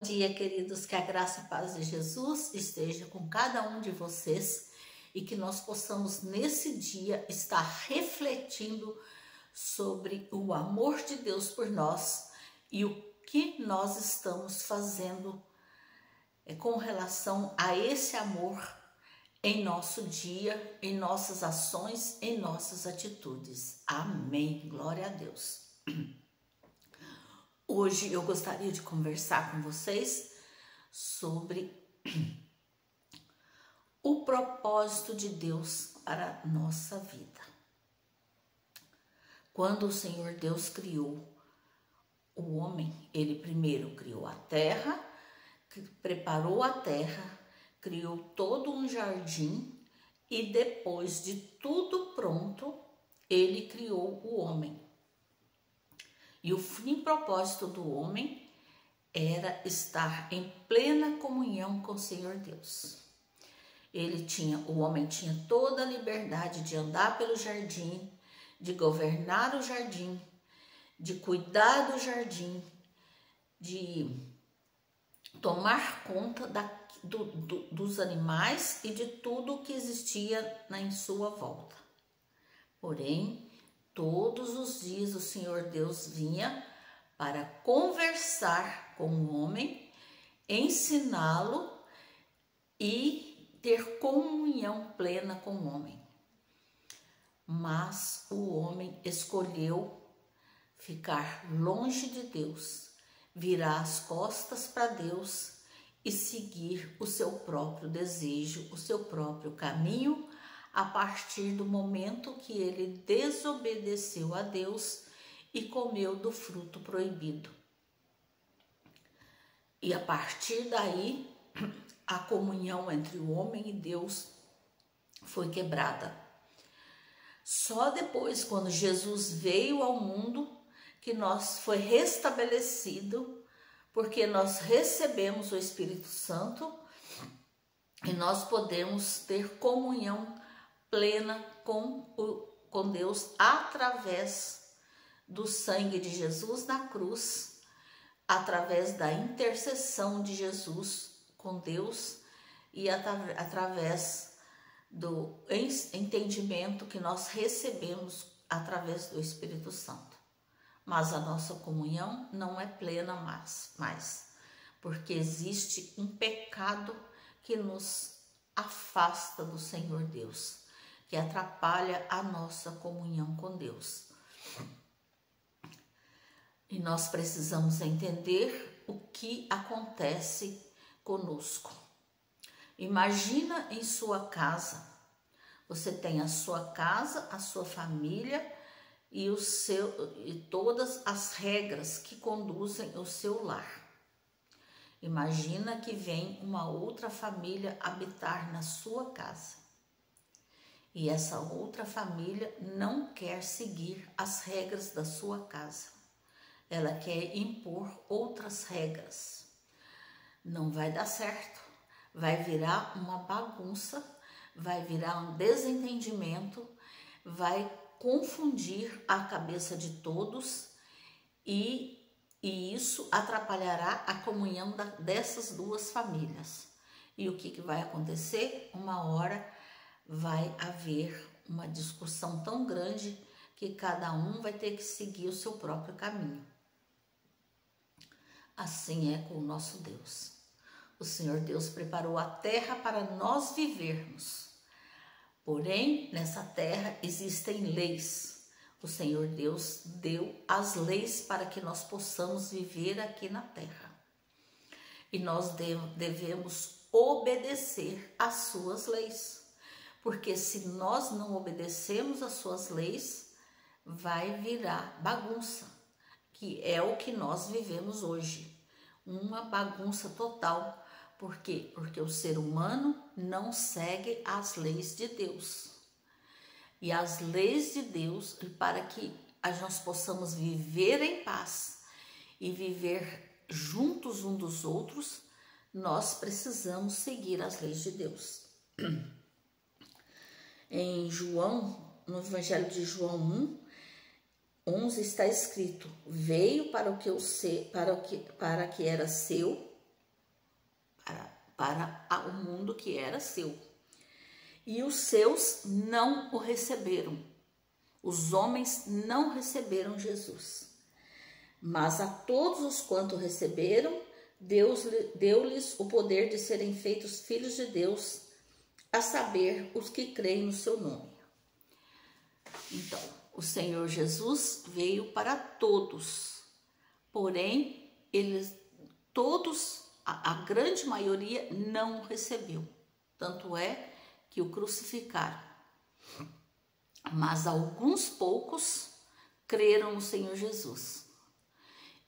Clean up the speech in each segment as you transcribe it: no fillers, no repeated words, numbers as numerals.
Bom dia, queridos, que a graça e a paz de Jesus esteja com cada um de vocês e que nós possamos nesse dia estar refletindo sobre o amor de Deus por nós e o que nós estamos fazendo com relação a esse amor em nosso dia, em nossas ações, em nossas atitudes. Amém. Glória a Deus. Hoje eu gostaria de conversar com vocês sobre o propósito de Deus para a nossa vida. Quando o Senhor Deus criou o homem, ele primeiro criou a terra, preparou a terra, criou todo um jardim e depois de tudo pronto, ele criou o homem. E o fim e propósito do homem era estar em plena comunhão com o Senhor Deus. O homem tinha toda a liberdade de andar pelo jardim, de governar o jardim, de cuidar do jardim, de tomar conta dos animais e de tudo que existia em sua volta. Porém, todos os dias o Senhor Deus vinha para conversar com o homem, ensiná-lo e ter comunhão plena com o homem. Mas o homem escolheu ficar longe de Deus, virar as costas para Deus e seguir o seu próprio desejo, o seu próprio caminho, a partir do momento que ele desobedeceu a Deus e comeu do fruto proibido. E a partir daí, a comunhão entre o homem e Deus foi quebrada. Só depois, quando Jesus veio ao mundo, que nós foi restabelecido, porque nós recebemos o Espírito Santo e nós podemos ter comunhão plena com Deus através do sangue de Jesus na cruz, através da intercessão de Jesus com Deus e através do entendimento que nós recebemos através do Espírito Santo. Mas a nossa comunhão não é plena mais, porque existe um pecado que nos afasta do Senhor Deus, que atrapalha a nossa comunhão com Deus. E nós precisamos entender o que acontece conosco. Imagina em sua casa, você tem a sua casa, a sua família e todas as regras que conduzem o seu lar. Imagina que vem uma outra família habitar na sua casa. E essa outra família não quer seguir as regras da sua casa. Ela quer impor outras regras. Não vai dar certo. Vai virar uma bagunça, vai virar um desentendimento, vai confundir a cabeça de todos e isso atrapalhará a comunhão dessas duas famílias. E o que vai acontecer? Uma hora vai haver uma discussão tão grande que cada um vai ter que seguir o seu próprio caminho. Assim é com o nosso Deus. O Senhor Deus preparou a terra para nós vivermos. Porém, nessa terra existem leis. O Senhor Deus deu as leis para que nós possamos viver aqui na terra. E nós devemos obedecer às suas leis. Porque se nós não obedecemos às suas leis, vai virar bagunça, que é o que nós vivemos hoje. Uma bagunça total. Por quê? Porque o ser humano não segue as leis de Deus. E as leis de Deus, para que nós possamos viver em paz e viver juntos uns dos outros, nós precisamos seguir as leis de Deus. Em João, no Evangelho de João 1:11 está escrito: veio para o que era seu, para o mundo que era seu. E os seus não o receberam. Os homens não receberam Jesus. Mas a todos os quanto receberam, Deus deu-lhes o poder de serem feitos filhos de Deus, a saber, os que creem no seu nome. Então, o Senhor Jesus veio para todos, porém, a grande maioria não o recebeu. Tanto é que o crucificaram. Mas alguns poucos creram no Senhor Jesus.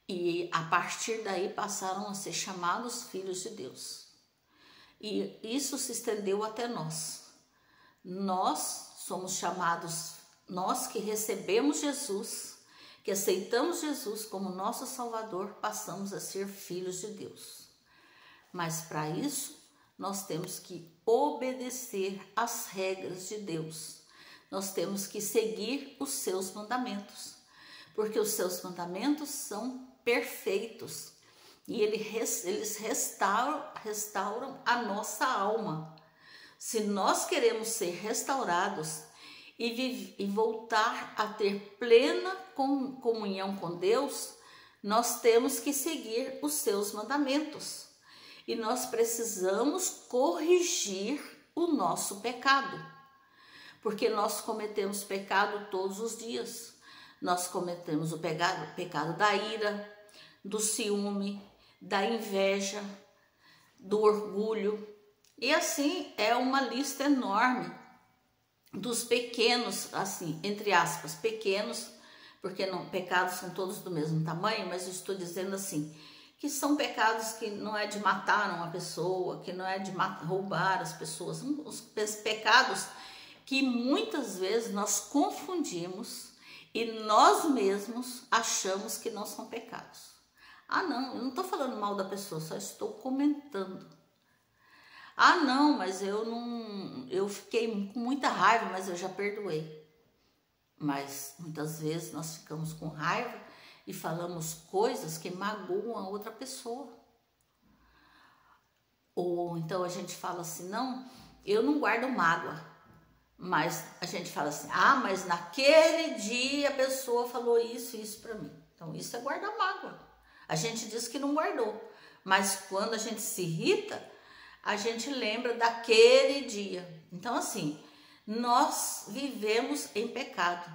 E a partir daí passaram a ser chamados filhos de Deus. E isso se estendeu até nós. Nós somos chamados, nós que recebemos Jesus, que aceitamos Jesus como nosso Salvador, passamos a ser filhos de Deus. Mas para isso, nós temos que obedecer às regras de Deus. Nós temos que seguir os seus mandamentos, porque os seus mandamentos são perfeitos e eles restauram a nossa alma. Se nós queremos ser restaurados e voltar a ter plena comunhão com Deus, nós temos que seguir os seus mandamentos. E nós precisamos corrigir o nosso pecado, porque nós cometemos pecado todos os dias. Nós cometemos o pecado da ira, do ciúme, da inveja, do orgulho. E assim é uma lista enorme dos pequenos, assim, entre aspas, pequenos, porque não, pecados são todos do mesmo tamanho, mas eu estou dizendo assim, que são pecados que não é de matar uma pessoa, que não é de roubar as pessoas, são os pecados que muitas vezes nós confundimos e nós mesmos achamos que não são pecados. Ah, não, eu não estou falando mal da pessoa, só estou comentando. Ah, não, mas eu fiquei com muita raiva, mas eu já perdoei. Mas muitas vezes nós ficamos com raiva e falamos coisas que magoam a outra pessoa. Ou então a gente fala assim, não, eu não guardo mágoa. Mas a gente fala assim, ah, mas naquele dia a pessoa falou isso e isso para mim. Então isso é guardar mágoa. A gente diz que não guardou, mas quando a gente se irrita, a gente lembra daquele dia. Então assim, nós vivemos em pecado,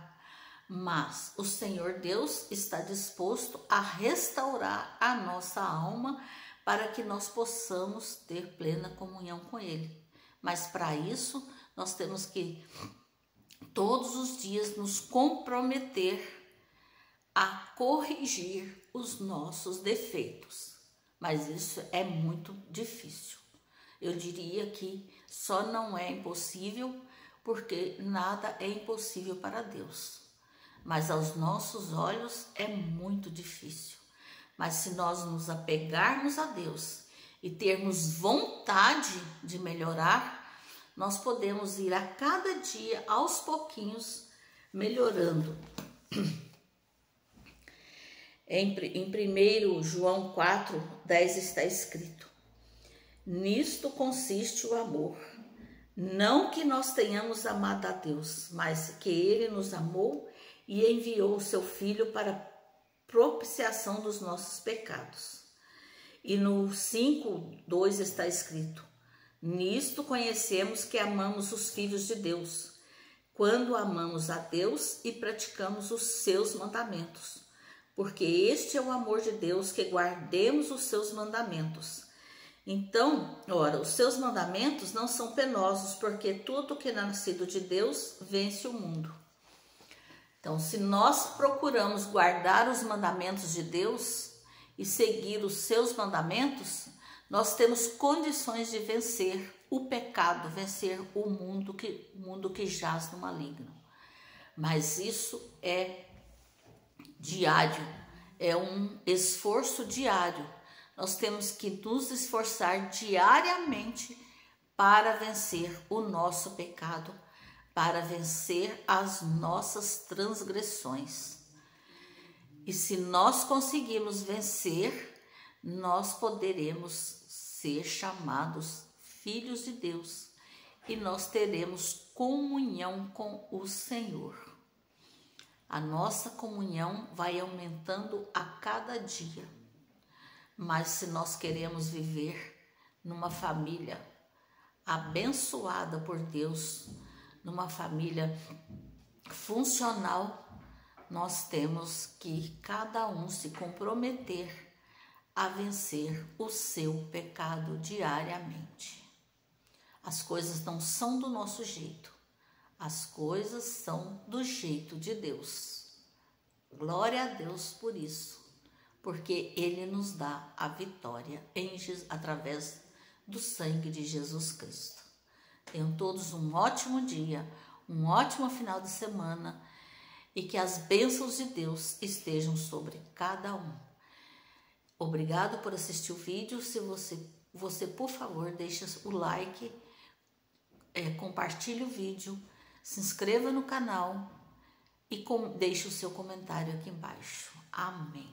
mas o Senhor Deus está disposto a restaurar a nossa alma para que nós possamos ter plena comunhão com Ele. Mas para isso, nós temos que todos os dias nos comprometer a corrigir os nossos defeitos. Mas isso é muito difícil. Eu diria que só não é impossível porque nada é impossível para Deus. Mas aos nossos olhos é muito difícil. Mas se nós nos apegarmos a Deus e termos vontade de melhorar, nós podemos ir a cada dia, aos pouquinhos, melhorando. Em 1 João 4:10 está escrito: nisto consiste o amor, não que nós tenhamos amado a Deus, mas que Ele nos amou e enviou o seu Filho para propiciação dos nossos pecados. E no 5:2 está escrito: nisto conhecemos que amamos os filhos de Deus, quando amamos a Deus e praticamos os seus mandamentos. Porque este é o amor de Deus, que guardemos os seus mandamentos. Então, ora, os seus mandamentos não são penosos, porque tudo que é nascido de Deus vence o mundo. Então, se nós procuramos guardar os mandamentos de Deus e seguir os seus mandamentos, nós temos condições de vencer o pecado, vencer o mundo que jaz no maligno. Mas isso é diário, é um esforço diário. Nós temos que nos esforçar diariamente para vencer o nosso pecado, para vencer as nossas transgressões. E se nós conseguirmos vencer, nós poderemos ser chamados filhos de Deus e nós teremos comunhão com o Senhor. A nossa comunhão vai aumentando a cada dia, mas se nós queremos viver numa família abençoada por Deus, numa família funcional, nós temos que cada um se comprometer a vencer o seu pecado diariamente. As coisas não são do nosso jeito, as coisas são do jeito de Deus. Glória a Deus por isso, porque Ele nos dá a vitória através do sangue de Jesus Cristo. Tenham todos um ótimo dia, um ótimo final de semana e que as bênçãos de Deus estejam sobre cada um. Obrigado por assistir o vídeo. Se você por favor, deixa o like, compartilhe o vídeo, se inscreva no canal e deixe o seu comentário aqui embaixo. Amém.